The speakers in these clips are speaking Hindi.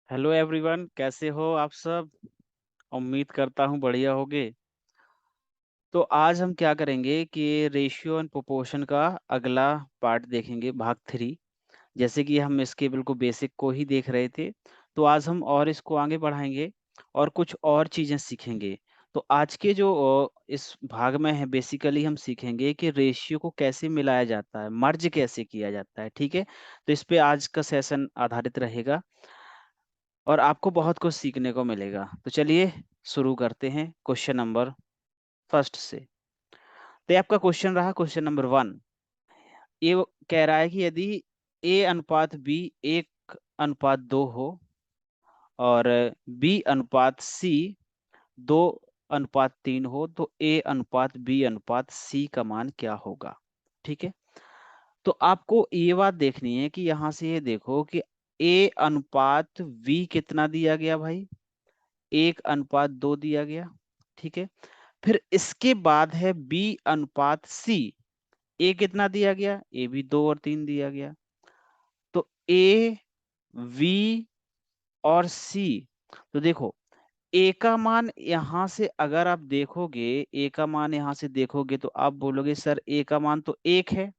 हेलो एवरीवन, कैसे हो आप सब। उम्मीद करता हूँ बढ़िया होगे। तो आज हम क्या करेंगे कि रेशियो एंड प्रोपोर्शन का अगला पार्ट देखेंगे, भाग 3। जैसे कि हम इसके बिल्कुल बेसिक को ही देख रहे थे, तो आज हम और इसको आगे बढ़ाएंगे और कुछ और चीज़ें सीखेंगे। तो आज के जो इस भाग में है, बेसिकली हम सीखेंगे कि रेशियो को कैसे मिलाया जाता है, मर्ज कैसे किया जाता है। ठीक है, तो इस पे आज का सेशन आधारित रहेगा और आपको बहुत कुछ सीखने को मिलेगा। तो चलिए शुरू करते हैं क्वेश्चन नंबर फर्स्ट से। तो ये आपका क्वेश्चन रहा क्वेश्चन नंबर 1। ये वो कह रहा है कि यदि ए अनुपात बी 1:2 हो और बी अनुपात सी 2:3 हो, तो ए अनुपात बी अनुपात सी का मान क्या होगा। ठीक है, तो आपको ये बात देखनी है कि यहां से ये देखो कि ए अनुपात वी कितना दिया गया भाई, 1:2 दिया गया। ठीक है, फिर इसके बाद है बी अनुपात सी। ए कितना दिया गया, ए भी 2 और 3 दिया गया। तो ए, वी और सी, तो देखो ए का मान यहां से अगर आप देखोगे, ए का मान यहां से देखोगे तो आप बोलोगे सर ए का मान तो 1 है,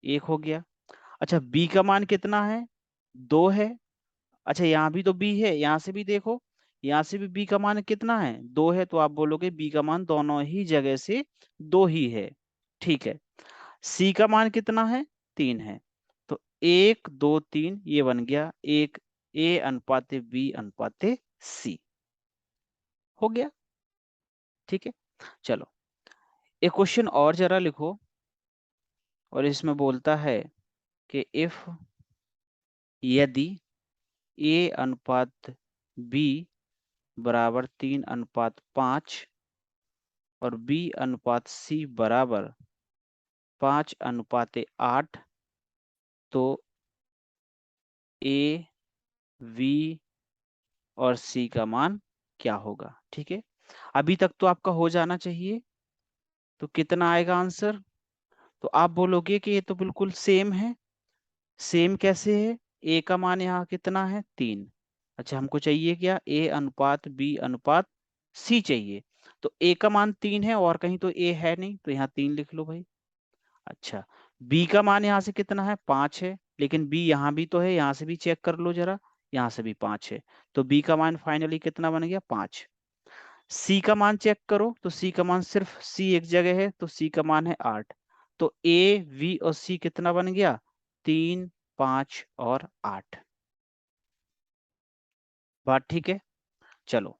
1 हो गया। अच्छा, बी का मान कितना है, 2 है। अच्छा, यहाँ भी तो बी है, यहाँ से भी देखो, यहाँ से भी बी का मान कितना है, 2 है। तो आप बोलोगे बी का मान दोनों ही जगह से 2 ही है। ठीक है, सी का मान कितना है, 3 है। तो 1 2 3 ये बन गया एक ए अनुपाते बी अनुपाते सी, हो गया। ठीक है, चलो एक क्वेश्चन और जरा लिखो। और इसमें बोलता है कि इफ, यदि ए अनुपात बी बराबर 3:5 और बी अनुपात सी बराबर 5:8, तो ए, वी और सी का मान क्या होगा। ठीक है, अभी तक तो आपका हो जाना चाहिए। तो कितना आएगा आंसर, तो आप बोलोगे कि ये तो बिल्कुल सेम है। सेम कैसे है, ए का मान यहाँ कितना है, 3। अच्छा, हमको चाहिए क्या, ए अनुपात बी अनुपात सी चाहिए। तो ए का मान 3 है और कहीं तो ए है नहीं, तो यहाँ 3 लिख लो भाई। अच्छा, बी का मान यहाँ से कितना है, 5 है, लेकिन बी यहाँ भी तो है, यहाँ से भी चेक कर लो जरा, यहाँ से भी 5 है। तो बी का मान फाइनली कितना बन गया, 5। सी का मान चेक करो, तो सी का मान सिर्फ सी एक जगह है, तो सी का मान है 8। तो ए, वी और सी कितना बन गया, 3, 5 और 8। बात ठीक है, चलो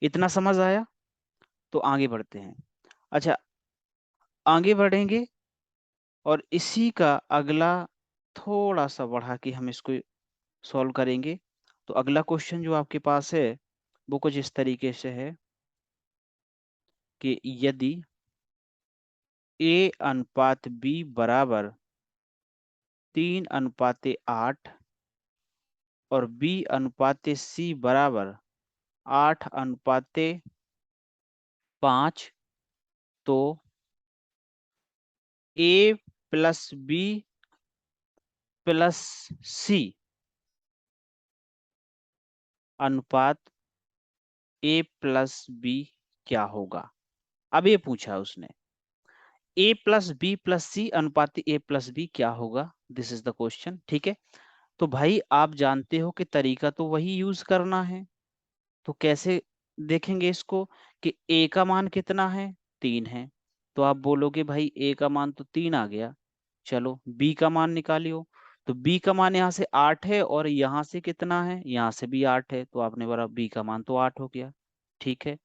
इतना समझ आया। तो आगे बढ़ते हैं। अच्छा, आगे बढ़ेंगे और इसी का अगला थोड़ा सा बढ़ा के हम इसको सॉल्व करेंगे। तो अगला क्वेश्चन जो आपके पास है वो कुछ इस तरीके से है कि यदि ए अनुपात बी बराबर 3:8 और बी अनुपाते सी बराबर 8:5, तो ए प्लस बी प्लस सी अनुपात ए प्लस बी क्या होगा। अब ये पूछा उसने, ए प्लस बी प्लस सी अनुपात ए प्लस बी क्या होगा, दिस इज द क्वेश्चन। ठीक है, तो भाई आप जानते हो कि तरीका तो वही यूज करना है। तो कैसे देखेंगे इसको कि ए का मान कितना है, 3 है। तो आप बोलोगे भाई ए का मान तो 3 आ गया, चलो बी का मान निकालियो। तो बी का मान यहाँ से 8 है और यहाँ से कितना है, यहाँ से भी 8 है, तो आपने बोला बी का मान तो 8 हो गया। ठीक है,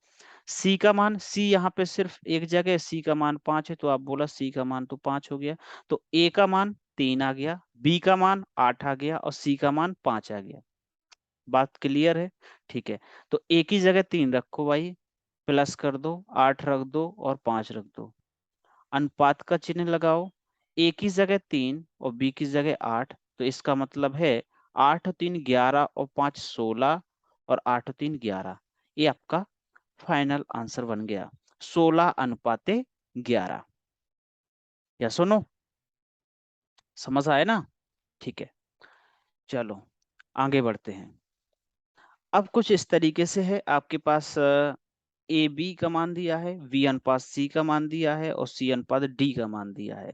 सी का मान, सी यहाँ पे सिर्फ एक जगह, सी का मान 5 है, तो आप बोला सी का मान तो 5 हो गया। तो ए का मान 3 आ गया, बी का मान 8 आ गया और सी का मान 5 आ गया। बात क्लियर है। ठीक है, तो एक ही जगह 3 रखो भाई, प्लस कर दो, 8 रख दो और 5 रख दो, अनुपात का चिन्ह लगाओ। एक ही जगह 3 और बी की जगह 8, तो इसका मतलब है 8 और 3 11 और 5 16 और 8 और 3 11। ये आपका फाइनल आंसर बन गया, 16:11। या सुनो, समझ आए ना। ठीक है, चलो आगे बढ़ते हैं। अब कुछ इस तरीके से है, आपके पास ए बी का मान दिया है, वी अनुपात सी का मान दिया है और सी अनुपात डी का मान दिया है।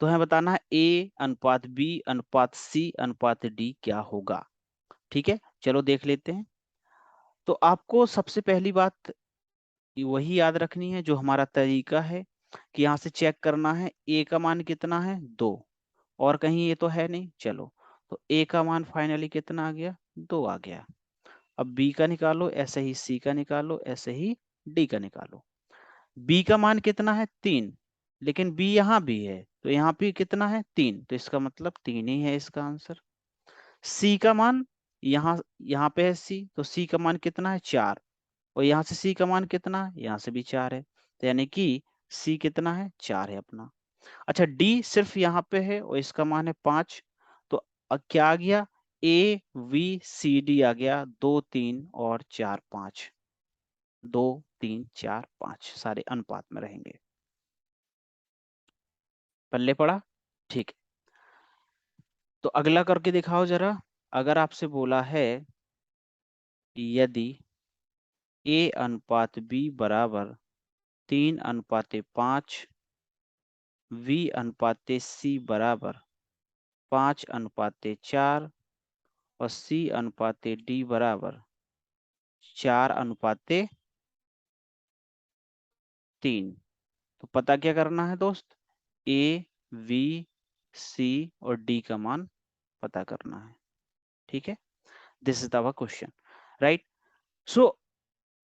तो हमें बताना है ए अनुपात बी अनुपात सी अनुपात डी क्या होगा। ठीक है, चलो देख लेते हैं। तो आपको सबसे पहली बात वही याद रखनी है जो हमारा तरीका है, कि यहाँ से चेक करना है ए का मान कितना है, 2, और कहीं ये तो है नहीं। चलो, तो ए का मान फाइनली कितना आ गया, 2 आ गया। अब बी का निकालो, ऐसे ही सी का निकालो, ऐसे ही डी का निकालो। बी का मान कितना है, 3, लेकिन बी यहाँ भी है तो यहाँ भी कितना है, 3, तो इसका मतलब 3 ही है इसका आंसर। सी का मान यहाँ यहाँ पे है सी, तो सी का मान कितना है, 4, और यहाँ से सी का मान कितना है, यहाँ से भी 4 है, तो यानी कि सी कितना है, 4 है अपना। अच्छा, डी सिर्फ यहाँ पे है और इसका मान है 5, तो क्या आ गया, ए वी सी डी आ गया, 2 3 और 4 5, 2 3 4 5 सारे अनुपात में रहेंगे। पल्ले पड़ा, ठीक है। तो अगला करके दिखाओ जरा। अगर आपसे बोला है यदि ए अनुपात बी बराबर 3:5, वी अनुपात सी बराबर 5:4 और सी अनुपात डी बराबर 4:3, तो पता क्या करना है दोस्त, ए वी सी और डी का मान पता करना है। ठीक है, this is our question, right. So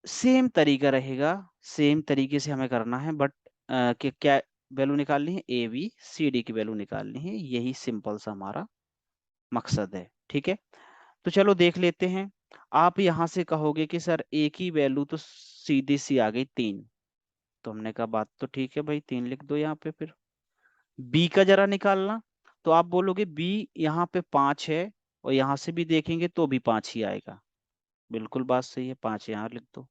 same तरीका रहेगा, सेम तरीके से हमें करना है, बट कि क्या वैल्यू निकालनी है, ए बी सी डी की वैल्यू निकालनी है, यही सिंपल सा हमारा मकसद है। ठीक है, तो चलो देख लेते हैं। आप यहां से कहोगे कि सर ए की वैल्यू तो सीधी सी आ गई 3, तो हमने कहा बात तो ठीक है भाई, 3 लिख दो यहाँ पे। फिर बी का जरा निकालना, तो आप बोलोगे बी यहाँ पे 5 है और यहाँ से भी देखेंगे तो भी 5 ही आएगा, बिल्कुल बात सही है, 5 यहाँ लिख दो।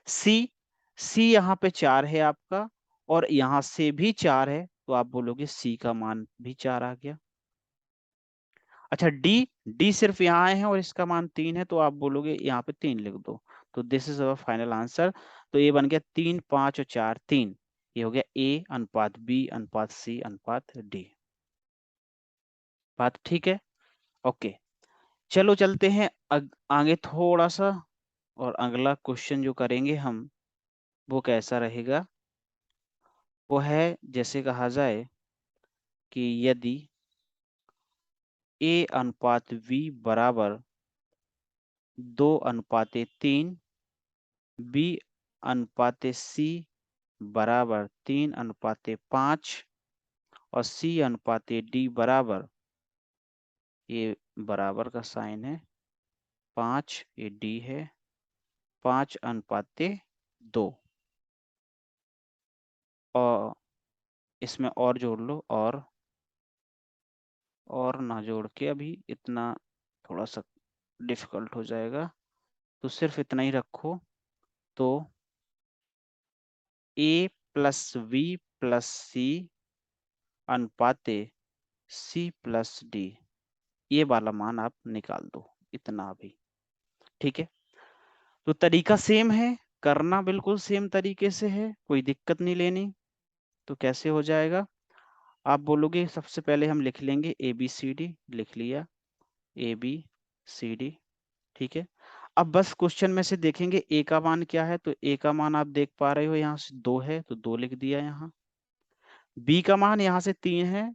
सी सी यहाँ पे 4 है आपका और यहाँ से भी 4 है, तो आप बोलोगे सी का मान भी 4 आ गया। अच्छा, डी डी सिर्फ यहाँ है और इसका मान 3 है, तो आप बोलोगे यहाँ पे 3 लिख दो। तो this is our final answer. तो ये बन गया 3 5 और 4 3, ये हो गया ए अनुपात बी अनुपात सी अनुपात डी। बात ठीक है, ओके। चलो चलते हैं आगे थोड़ा सा, और अगला क्वेश्चन जो करेंगे हम वो कैसा रहेगा, वो है जैसे कहा जाए कि यदि ए अनुपात वी बराबर 2:3, बी अनुपात सी बराबर 3:5 और सी अनुपात डी बराबर, ये बराबर का साइन है, 5, ये डी है, 5:2, और इसमें और जोड़ लो, और ना जोड़ के अभी इतना थोड़ा सा डिफिकल्ट हो जाएगा, तो सिर्फ इतना ही रखो। तो ए प्लस वी प्लस सी अनुपात सी प्लस डी, ये वाला मान आप निकाल दो, इतना भी। ठीक है, तो तरीका सेम है, करना बिल्कुल सेम तरीके से है, कोई दिक्कत नहीं लेनी। तो कैसे हो जाएगा, आप बोलोगे सबसे पहले हम लिख लेंगे ए बी सी डी, लिख लिया ए बी सी डी। ठीक है, अब बस क्वेश्चन में से देखेंगे ए का मान क्या है, तो ए का मान आप देख पा रहे हो यहाँ से 2 है, तो 2 लिख दिया यहाँ। बी का मान यहाँ से 3 है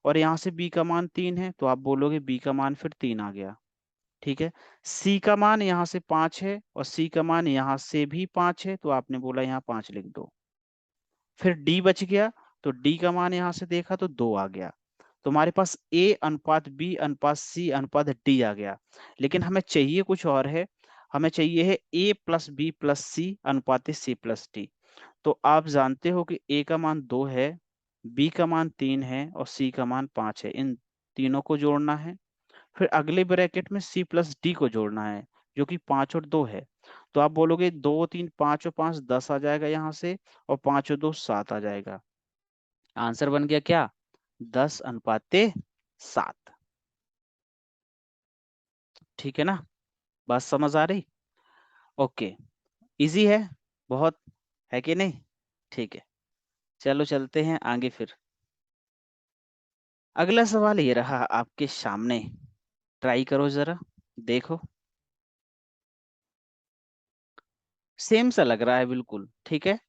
और यहाँ से बी का मान 3 है, तो आप बोलोगे बी का मान फिर 3 आ गया। ठीक है, सी का मान यहाँ से 5 है और सी का मान यहाँ से भी 5 है, तो आपने बोला यहाँ 5 लिख दो। फिर डी बच गया, तो डी का मान यहाँ से देखा तो 2 आ गया। तो हमारे पास ए अनुपात बी अनुपात सी अनुपात डी आ गया, लेकिन हमें चाहिए कुछ और है, हमें चाहिए है ए प्लस बी प्लस सी अनुपात सी प्लस डी। तो आप जानते हो कि ए का मान 2 है, बी का मान 3 है और सी का मान 5 है, इन तीनों को जोड़ना है। फिर अगले ब्रैकेट में सी प्लस डी को जोड़ना है, जो कि 5 और 2 है। तो आप बोलोगे 2 3 5 और 5 10 आ जाएगा यहाँ से, और 5 और 2 7 आ जाएगा। आंसर बन गया क्या, 10:7। ठीक है ना, बात समझ आ रही? ओके, इजी है बहुत, है कि नहीं? ठीक है, चलो चलते हैं आगे फिर। अगला सवाल ये रहा आपके सामने, ट्राई करो जरा, देखो। सेम सा लग रहा है बिल्कुल, ठीक है,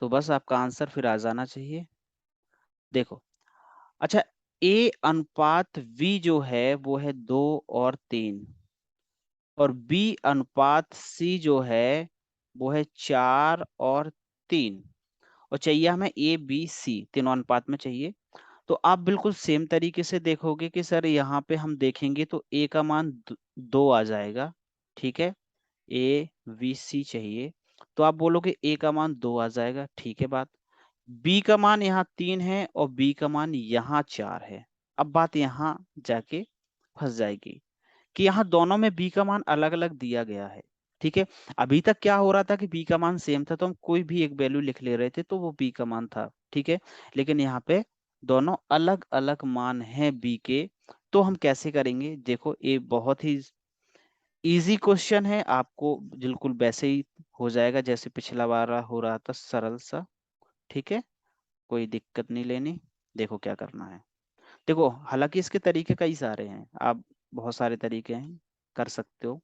तो बस आपका आंसर फिर आ जाना चाहिए। देखो, अच्छा, ए अनुपात वी जो है वो है 2 और 3, और बी अनुपात सी जो है वो है 4 और 3, और चाहिए हमें ए बी सी तीनों अनुपात में चाहिए। तो आप बिल्कुल सेम तरीके से देखोगे कि सर यहाँ पे हम देखेंगे तो ए का मान 2 आ जाएगा, ठीक है, ए बी सी चाहिए, तो आप बोलोगे ए का मान 2 आ जाएगा, ठीक है बात। बी का मान यहाँ 3 है और बी का मान यहाँ 4 है। अब बात यहाँ जाके फंस जाएगी कि यहाँ दोनों में बी का मान अलग अलग दिया गया है, ठीक है। अभी तक क्या हो रहा था कि बी का मान सेम था तो हम कोई भी एक वैल्यू लिख ले रहे थे तो वो बी का मान था, ठीक है। लेकिन यहाँ पे दोनों अलग अलग मान हैं बी के, तो हम कैसे करेंगे? देखो, ये बहुत ही इजी क्वेश्चन है, आपको बिल्कुल वैसे ही हो जाएगा जैसे पिछला बार हो रहा था, सरल सा, ठीक है, कोई दिक्कत नहीं लेनी। देखो क्या करना है। देखो, हालांकि इसके तरीके कई सारे हैं, आप बहुत सारे तरीके हैं, कर सकते हो,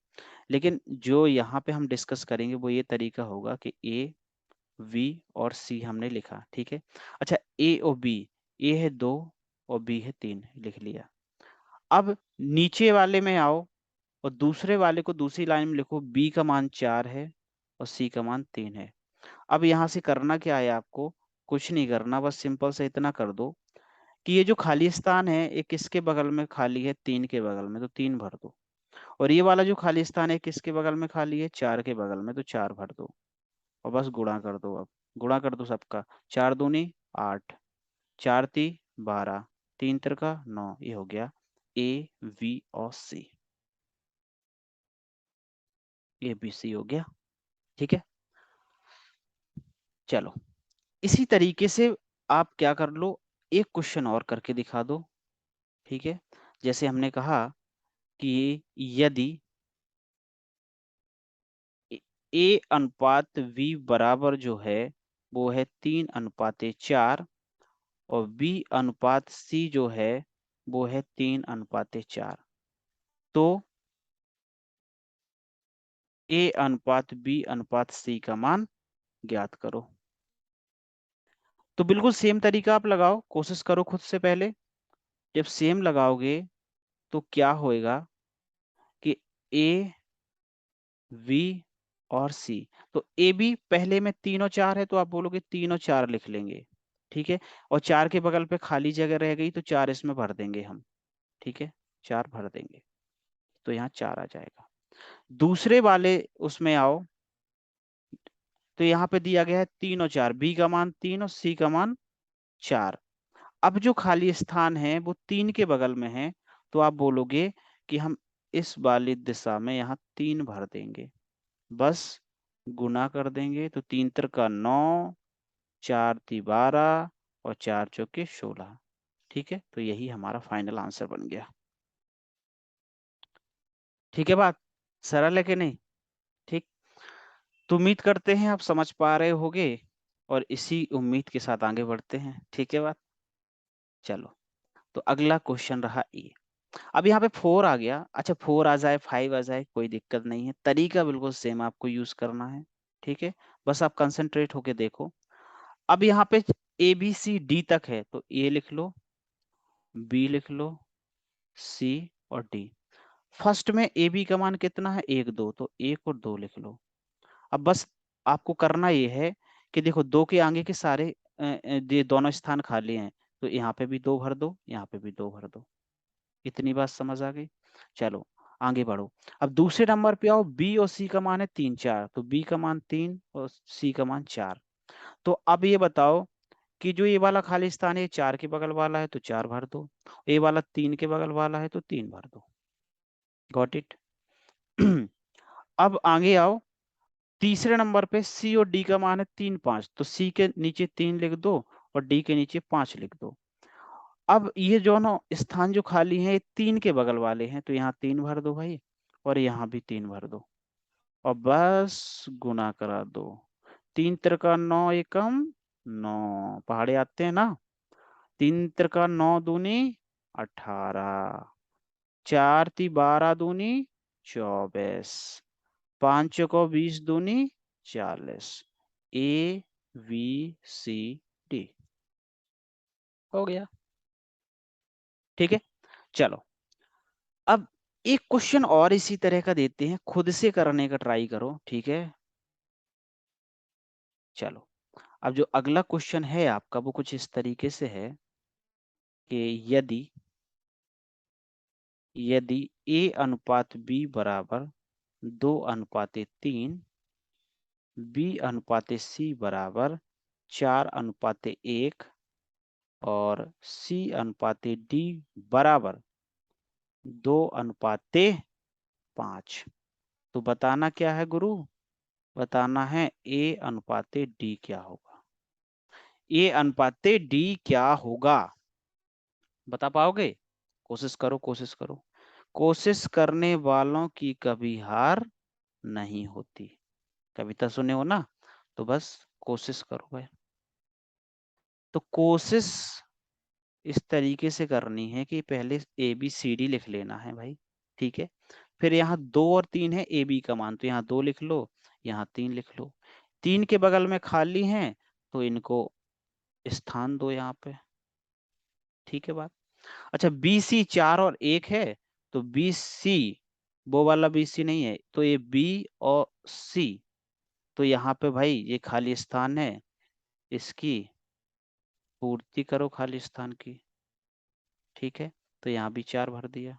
लेकिन जो यहाँ पे हम डिस्कस करेंगे वो ये तरीका होगा कि ए वी और सी हमने लिखा, ठीक है। अच्छा, ए और बी, ए है 2 और बी है 3, लिख लिया। अब नीचे वाले में आओ और दूसरे वाले को दूसरी लाइन में लिखो, बी का मान 4 है और सी का मान 3 है। अब यहाँ से करना क्या है आपको? कुछ नहीं करना, बस सिंपल से इतना कर दो कि ये जो खाली स्थान है ये किसके बगल में खाली है? 3 के बगल में, तो 3 भर दो। और ये वाला जो खाली स्थान है किसके बगल में खाली है? 4 के बगल में, तो 4 भर दो। और बस गुणा कर दो, अब गुणा कर दो सबका। 4 दूनी 8, 4 ती 12, 3 तिरका 9, ये हो गया ए वी और सी, ए बी सी हो गया, ठीक है। चलो, इसी तरीके से आप क्या कर लो, एक क्वेश्चन और करके दिखा दो, ठीक है। जैसे हमने कहा कि यदि ए अनुपात वी बराबर जो है वो है 3:4, और बी अनुपात सी जो है वो है 3:4, तो ए अनुपात बी अनुपात सी का मान ज्ञात करो। तो बिल्कुल सेम तरीका आप लगाओ, कोशिश करो खुद से पहले। जब सेम लगाओगे तो क्या होएगा कि ए वी और सी, तो ए बी पहले में 3 और 4 है तो आप बोलोगे 3 और 4 लिख लेंगे, ठीक है। और 4 के बगल पे खाली जगह रह गई तो 4 इसमें भर देंगे हम, ठीक है, 4 भर देंगे, तो यहाँ 4 आ जाएगा। दूसरे वाले उसमें आओ, तो यहाँ पे दिया गया है 3 और 4, बी का मान 3 और सी का मान 4। अब जो खाली स्थान है वो 3 के बगल में है, तो आप बोलोगे कि हम इस वाली दिशा में यहाँ 3 भर देंगे, बस गुना कर देंगे, तो 3 तिरका 9, 4 ती 12 और 4 चौके 16, ठीक है। तो यही हमारा फाइनल आंसर बन गया, ठीक है। बात सरल है कि नहीं? ठीक, तो उम्मीद करते हैं आप समझ पा रहे होगे, और इसी उम्मीद के साथ आगे बढ़ते हैं, ठीक है बात। चलो, तो अगला क्वेश्चन रहा ए। अब यहाँ पे 4 आ गया, अच्छा 4 आ जाए 5 आ जाए कोई दिक्कत नहीं है, तरीका बिल्कुल सेम आपको यूज करना है, ठीक है। बस आप कंसंट्रेट होके देखो। अब यहाँ पे ए बी सी डी तक है, तो ए लिख लो, बी लिख लो, सी और डी। फर्स्ट में ए बी का मान कितना है? 1 2, तो 1 और 2 लिख लो। अब बस आपको करना ये है कि देखो, 2 के आगे के सारे ये दोनों स्थान खाली हैं, तो यहाँ पे भी 2 भर दो, यहाँ पे भी 2 भर दो। इतनी बात समझ आ गई? चलो आगे बढ़ो। अब दूसरे नंबर पे आओ, बी और सी का मान है 3 4, तो बी का मान 3 और सी का मान 4। तो अब ये बताओ कि जो ये वाला खाली स्थान है ये 4 के बगल वाला है तो 4 भर दो, ये वाला 3 के बगल वाला है तो 3 भर दो। Got it? अब आगे आओ, तीसरे नंबर पे सी और डी का मान है 3 5, तो सी के नीचे 3 लिख दो और डी के नीचे 5 लिख दो। अब ये दोनों स्थान जो खाली हैं ये 3 के बगल वाले हैं, तो यहाँ 3 भर दो भाई, और यहाँ भी 3 भर दो और बस गुना करा दो। 3 त्रिका 9 एकम 9, पहाड़े आते हैं ना। 3 त्रिका 9 दूनी 18, 4 ती 12 दूनी 24, 5 को 20 दूनी 40। ए बी सी डी हो गया। ठीक है, चलो अब एक क्वेश्चन और इसी तरह का देते हैं, खुद से करने का ट्राई करो, ठीक है। चलो अब जो अगला क्वेश्चन है आपका वो कुछ इस तरीके से है कि यदि यदि ए अनुपात बी बराबर 2:3, बी अनुपात सी बराबर 4:1 और सी अनुपात डी बराबर 2:5, तो बताना क्या है गुरु? बताना है ए अनुपात डी क्या होगा। ए अनुपात डी क्या होगा, बता पाओगे? कोशिश करो, कोशिश करो। कोशिश करने वालों की कभी हार नहीं होती, कविता सुने हो ना, तो बस कोशिश करो भाई। तो कोशिश इस तरीके से करनी है कि पहले ए बी सी डी लिख लेना है भाई, ठीक है। फिर यहाँ 2 और 3 है ए बी का मान, तो यहाँ 2 लिख लो, यहाँ 3 लिख लो। 3 के बगल में खाली हैं तो इनको स्थान दो यहाँ पे, ठीक है बात। अच्छा बी सी 4 और 1 है, तो बी सी वो वाला बी सी नहीं है, तो ये बी और सी, तो यहाँ पे भाई ये खाली स्थान है, इसकी पूर्ति करो खाली स्थान की, ठीक है। तो यहाँ भी 4 भर दिया।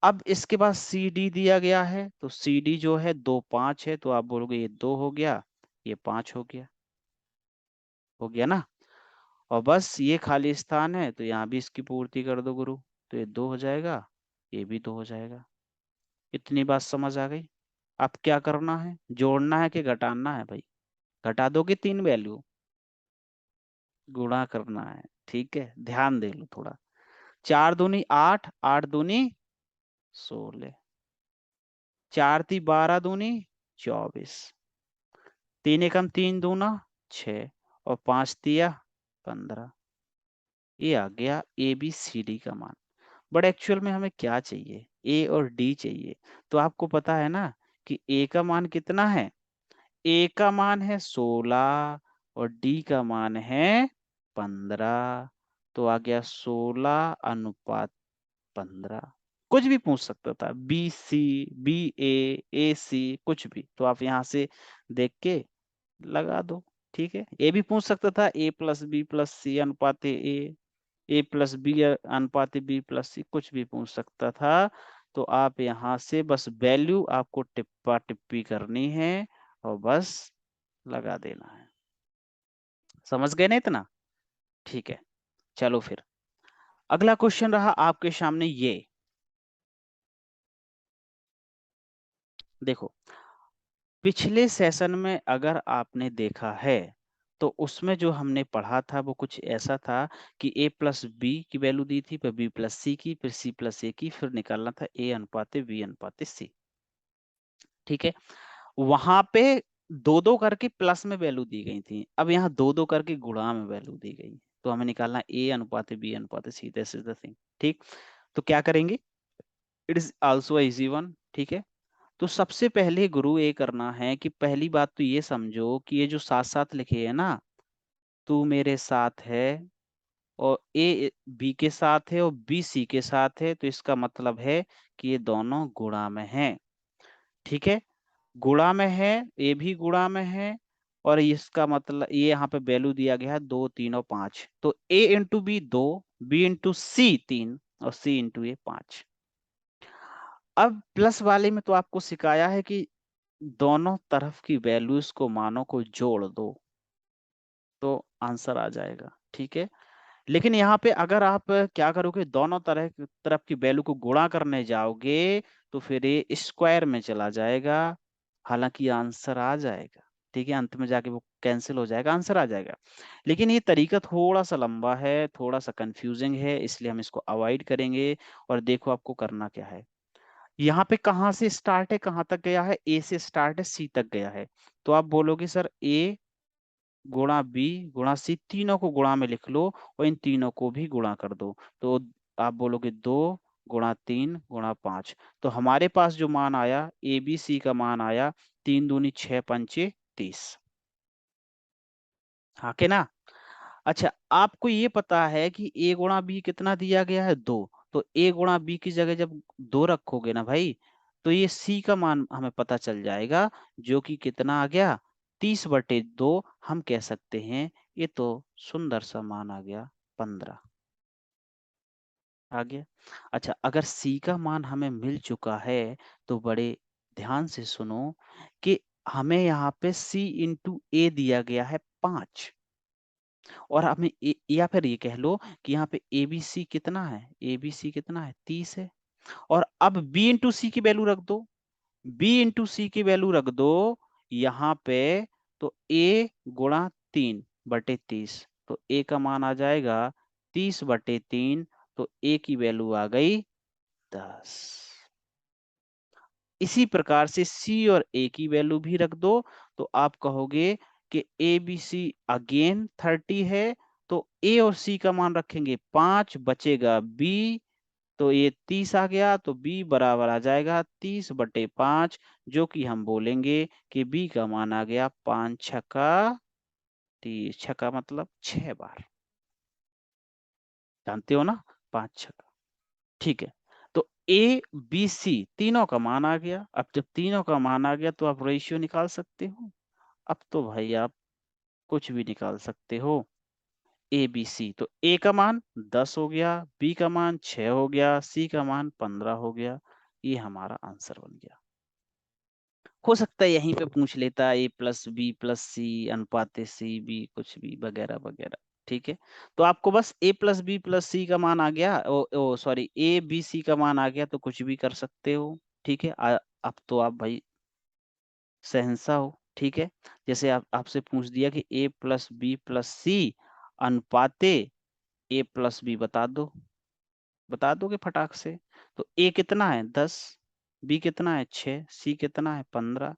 अब इसके बाद सी डी दिया गया है, तो सी डी जो है 2 5 है, तो आप बोलोगे ये 2 हो गया, ये 5 हो गया, हो गया ना। और बस ये खाली स्थान है तो यहाँ भी इसकी पूर्ति कर दो गुरु, तो ये 2 हो जाएगा, ये भी 2 हो जाएगा। इतनी बात समझ आ गई? अब क्या करना है, जोड़ना है कि घटाना है भाई? घटा दोगे 3 वैल्यू, गुणा करना है, ठीक है। ध्यान दे लो थोड़ा। 4 दूनी 8, 8 दूनी 16, 4 ती 12 दूनी 24, 3 एकम 3 दूना 6 और 5 तिया 15। ये आ गया ए बी सी डी का मान। बट एक्चुअल में हमें क्या चाहिए? ए और डी चाहिए। तो आपको पता है ना कि ए का मान कितना है? ए का मान है 16 और डी का मान है 15, तो आ गया 16:15। कुछ भी पूछ सकता था, बी सी, बी ए सी, कुछ भी, तो आप यहाँ से देख के लगा दो, ठीक है। ए भी पूछ सकता था, ए प्लस बी प्लस सी अनुपात ए प्लस बी अनुपात बी प्लस सी, कुछ भी पूछ सकता था। तो आप यहाँ से बस वैल्यू आपको टिप्पा टिप्पी करनी है और बस लगा देना है। समझ गए ना इतना? ठीक है, चलो फिर अगला क्वेश्चन रहा आपके सामने ये। देखो पिछले सेशन में अगर आपने देखा है तो उसमें जो हमने पढ़ा था वो कुछ ऐसा था कि a प्लस बी की वैल्यू दी थी, फिर b प्लस सी की, फिर c प्लस ए की, फिर निकालना था a अनुपात b अनुपात c, ठीक है। वहां पे दो दो करके प्लस में वैल्यू दी गई थी, अब यहाँ दो दो करके गुणा में वैल्यू दी गई है। तो हमें निकालना a अनुपात b अनुपात c, this is the thing, ठीक। तो क्या करेंगे, it is also easy one, ठीक है। तो सबसे पहले गुरु ये करना है कि पहली बात तो ये समझो कि ये जो साथ साथ लिखे है ना, तू मेरे साथ है, और ए बी के साथ है और बी सी के साथ है, तो इसका मतलब है कि ये दोनों गुणा में हैं, ठीक है। गुणा में है, ए भी गुणा में है, और इसका मतलब ये यहाँ पे वैल्यू दिया गया है 2 3 और 5, तो ए इंटू बी 2, बी इंटू सी 3 और सी इंटू ए 5। अब प्लस वाले में तो आपको सिखाया है कि दोनों तरफ की वैल्यूज को, मानों को जोड़ दो तो आंसर आ जाएगा, ठीक है। लेकिन यहाँ पे अगर आप क्या करोगे, दोनों तरफ की वैल्यू को गुणा करने जाओगे तो फिर ये स्क्वायर में चला जाएगा, हालांकि आंसर आ जाएगा, ठीक है। अंत में जाके वो कैंसिल हो जाएगा, आंसर आ जाएगा। लेकिन ये तरीका थोड़ा सा लंबा है, थोड़ा सा कंफ्यूजिंग है, इसलिए हम इसको अवॉइड करेंगे। और देखो आपको करना क्या है, यहाँ पे कहाँ से स्टार्ट है, कहाँ तक गया है, ए से स्टार्ट है, सी तक गया है। तो आप बोलोगे सर ए गुणा बी गुणा सी, तीनों को गुणा में लिख लो और इन तीनों को भी गुणा कर दो। तो आप बोलोगे 2 गुणा 3 गुणा 5। तो हमारे पास जो मान आया, ए बी सी का मान आया 3 दूनी 6 पंचे 30। हाँ के ना। अच्छा, आपको ये पता है कि ए गुणा बी कितना दिया गया है, 2। तो ए गुणा बी की जगह जब 2 रखोगे ना भाई, तो ये सी का मान हमें पता चल जाएगा, जो कि कितना आ गया, 30/2। हम कह सकते हैं ये तो सुंदर सा मान आ गया, 15 आ गया। अच्छा, अगर सी का मान हमें मिल चुका है, तो बड़े ध्यान से सुनो कि हमें यहाँ पे सी इंटू ए दिया गया है 5। और हमें या फिर ये कह लो कि यहाँ पे ए बी सी कितना है, ए बी सी कितना है, 30 है। और अब बी इंटू सी की वैल्यू रख दो, बी इंटू सी की वैल्यू रख दो यहाँ पे। तो ए गुणा 3/30, तो ए का मान आ जाएगा 30/3। तो ए की वैल्यू आ गई 10। इसी प्रकार से सी और ए की वैल्यू भी रख दो। तो आप कहोगे कि ए बी सी अगेन 30 है। तो ए और सी का मान रखेंगे 5, बचेगा बी। तो ये 30 आ गया, तो बी बराबर आ जाएगा 30/5, जो कि हम बोलेंगे कि बी का मान आ गया 5 छक्का 30। छक्का मतलब 6 बार, जानते हो ना, 5 छक्का। ठीक है। तो ए बी सी तीनों का मान आ गया। अब जब तीनों का मान आ गया, तो आप रेशियो निकाल सकते हो। अब तो भाई आप कुछ भी निकाल सकते हो। ए बी सी, तो ए का मान 10 हो गया, बी का मान 6 हो गया, सी का मान 15 हो गया। ये हमारा आंसर बन गया। हो सकता है यहीं पे पूछ लेता ए प्लस बी प्लस सी अनुपात सी बी, कुछ भी वगैरह वगैरह। ठीक है। तो आपको बस ए प्लस बी प्लस सी का मान आ गया, ओ सॉरी, ए बी सी का मान आ गया, तो कुछ भी कर सकते हो। ठीक है। अब तो आप भाई शहंशाह हो। ठीक है। जैसे आप आपसे पूछ दिया कि ए प्लस बी प्लस सी अनुपाते ए प्लस बी बता दो, बता दोगे फटाक से। तो ए कितना है 10, बी कितना है 6, सी कितना है 15,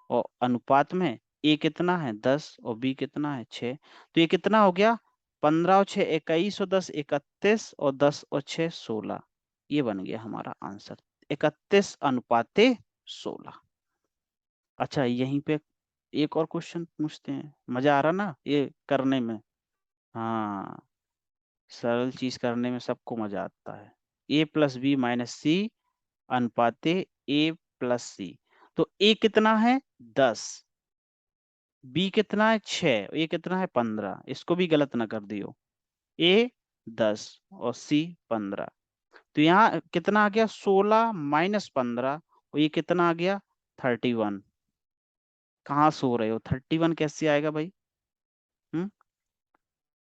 और अनुपात में ए कितना है 10 और बी कितना है 6। तो ये कितना हो गया, 15 और 6 21 और 10 31 और 10 और 6 16। ये बन गया हमारा आंसर, 31/16। अच्छा, यहीं पे एक और क्वेश्चन पूछते हैं, मजा आ रहा ना ये करने में। हाँ, सरल चीज करने में सबको मजा आता है। ए प्लस बी माइनस सी अनुपाते ए प्लस सी। तो ए कितना है 10, बी कितना है 6, ये कितना है 15, इसको भी गलत ना कर दियो। ए 10 और सी 15। तो यहाँ कितना आ गया, 16 - 15, और ये कितना आ गया 31। कहाँ सो रहे हो, 31 कैसे आएगा भाई।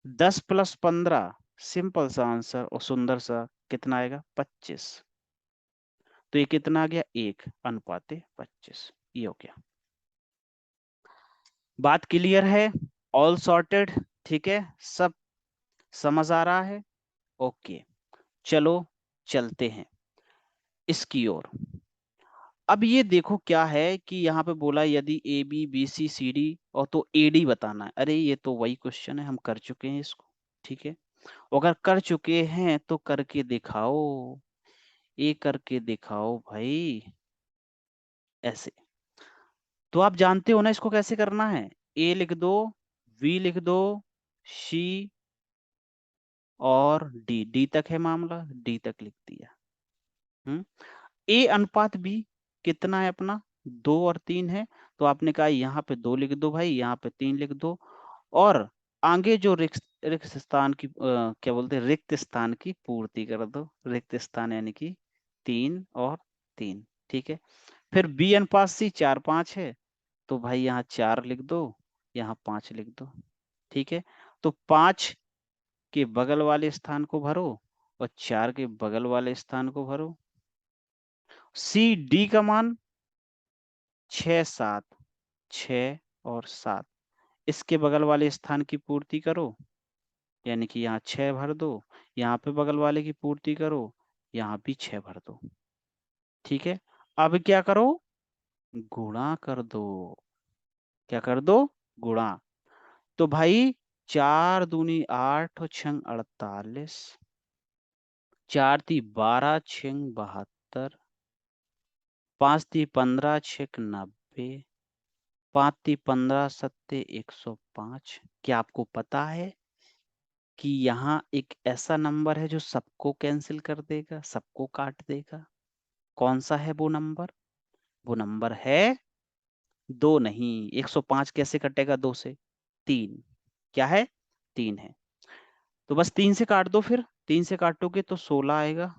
10 + 15, सिंपल सा आंसर और सुंदर सा, कितना आएगा 25। तो ये कितना आ गया, 1/25। ये हो गया। बात क्लियर है, ऑल सॉर्टेड। ठीक है, सब समझ आ रहा है। ओके, चलो चलते हैं इसकी ओर। अब ये देखो क्या है कि यहाँ पे बोला यदि A B B C C D, और तो ए डी बताना है। अरे ये तो वही क्वेश्चन है, हम कर चुके हैं इसको। ठीक है। अगर कर चुके हैं तो करके दिखाओ, ए करके दिखाओ भाई, ऐसे। तो आप जानते हो ना इसको कैसे करना है। ए लिख दो, वी लिख दो, सी और डी, डी तक है मामला, डी तक लिख दिया। हम्म। ए अनुपात बी कितना है अपना, 2 और 3 है। तो आपने कहा यहाँ पे 2 लिख दो भाई, यहाँ पे 3 लिख दो। और आगे जो रिक्त रिक्त स्थान की क्या बोलते हैं, रिक्त स्थान की पूर्ति कर दो। रिक्त स्थान यानी कि 3 और 3। ठीक है। फिर बी अनुपात सी 4 5 है, तो भाई यहाँ 4 लिख दो, यहाँ 5 लिख दो। ठीक है। तो 5 के बगल वाले स्थान को भरो और 4 के बगल वाले स्थान को भरो। सी डी का मान 6 7, 6 और 7, इसके बगल वाले स्थान की पूर्ति करो, यानी कि यहाँ 6 भर दो, यहाँ पे बगल वाले की पूर्ति करो, यहाँ भी 6 भर दो। ठीक है, अब क्या करो, गुणा कर दो। क्या कर दो, गुणा। तो भाई 4 दूनी 8 और 6 48, 4 × 3 = 12, 6 × 72, 5 × 3 = 15, 6 × 90, 5 × 3 = 15, 7 × 105। क्या आपको पता है कि यहाँ एक ऐसा नंबर है जो सबको कैंसिल कर देगा, सबको काट देगा? कौन सा है वो नंबर? वो नंबर है 2 नहीं। 105 कैसे कटेगा 2 से? 3। क्या है? 3 है। तो बस 3 से काट दो, फिर 3 से काटोगे तो 16 आएगा,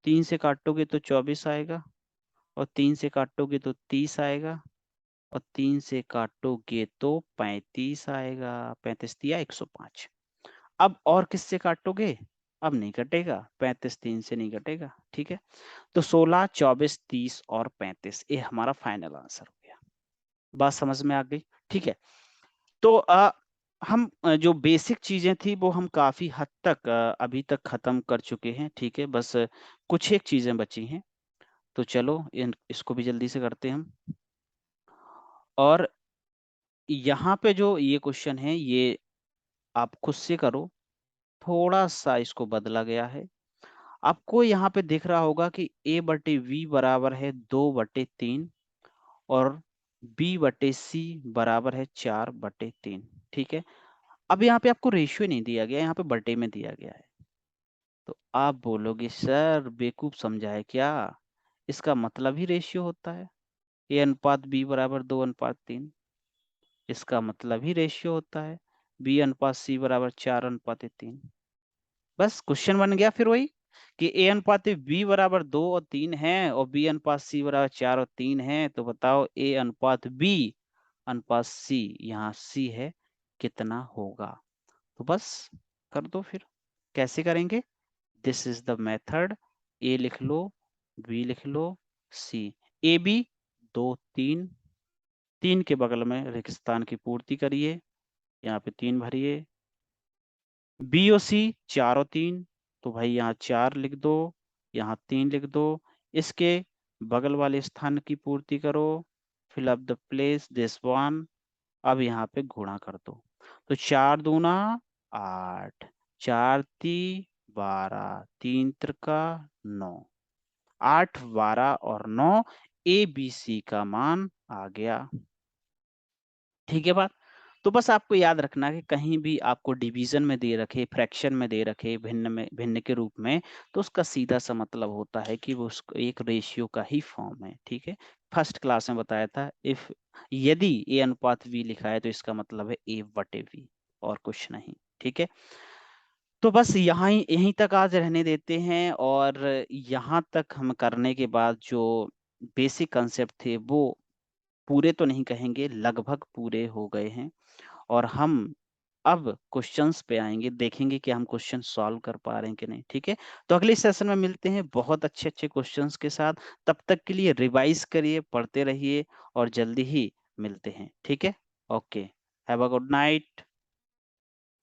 3 से काटोगे तो 24 आएगा, और 3 से काटोगे तो 30 आएगा, और 3 से काटोगे तो 35 आएगा। 35 दिया 105। अब और किससे काटोगे? अब नहीं कटेगा, 35 3 से नहीं कटेगा। ठीक है, तो 16, 24, 30 और 35, ये हमारा फाइनल आंसर हो गया। बात समझ में आ गई? ठीक है, तो हम जो बेसिक चीजें थी वो हम काफी हद तक अभी तक खत्म कर चुके हैं। ठीक है, बस कुछ एक चीजें बची हैं, तो चलो इसको भी जल्दी से करते हैं हम। और यहाँ पे जो ये क्वेश्चन है, ये आप खुद से करो, थोड़ा सा इसको बदला गया है। आपको यहाँ पे दिख रहा होगा कि A/V बराबर है 2/3, और B/C बराबर है 4/3। ठीक है, अब यहाँ पे आपको रेशियो नहीं दिया गया, यहाँ पे बटे में दिया गया है। तो आप बोलोगे सर बेवकूफ समझा है क्या? इसका मतलब ही रेशियो होता है, A/B बराबर 2/3। इसका मतलब ही रेशियो होता है, B/C बराबर 4/3। बस क्वेश्चन बन गया फिर वही, कि A/B बराबर 2 और 3 है, और B/C बराबर 4 और 3 है। तो बताओ A/B/C, यहाँ C है, कितना होगा? तो बस कर दो फिर। कैसे करेंगे? This is the method. A लिख लो, B लिख लो, C। AB 2 3, 3 के बगल में रेगिस्तान की पूर्ति करिए, यहाँ पे 3 भरिए। बी और सी 4 और 3, तो भाई यहाँ 4 लिख दो, यहाँ 3 लिख दो। इसके बगल वाले स्थान की पूर्ति करो, fill up the place this one. अब यहाँ पे गुणा कर दो, तो 4 दूना 8, 4 × 3 = 12, 3 × 9, 8, 12 और 9, ABC का मान आ गया। ठीक है बात। तो बस आपको याद रखना कि कहीं भी आपको डिवीजन में दे रखे, फ्रैक्शन में दे रखे, भिन्न के रूप में, तो उसका सीधा सा मतलब होता है कि वो उसको एक रेशियो का ही फॉर्म है। ठीक है, फर्स्ट क्लास में बताया था, इफ यदि A/V लिखा है तो इसका मतलब है A/V, और कुछ नहीं। ठीक है, तो बस यहीं तक आज रहने देते हैं, और यहाँ तक हम करने के बाद जो बेसिक कंसेप्ट थे वो पूरे तो नहीं कहेंगे, लगभग पूरे हो गए हैं। और हम अब क्वेश्चंस पे आएंगे, देखेंगे कि हम क्वेश्चन सॉल्व कर पा रहे हैं कि नहीं। ठीक है, तो अगले सेशन में मिलते हैं बहुत अच्छे अच्छे क्वेश्चंस के साथ। तब तक के लिए रिवाइज करिए, पढ़ते रहिए, और जल्दी ही मिलते हैं। ठीक है, okay, have a good night.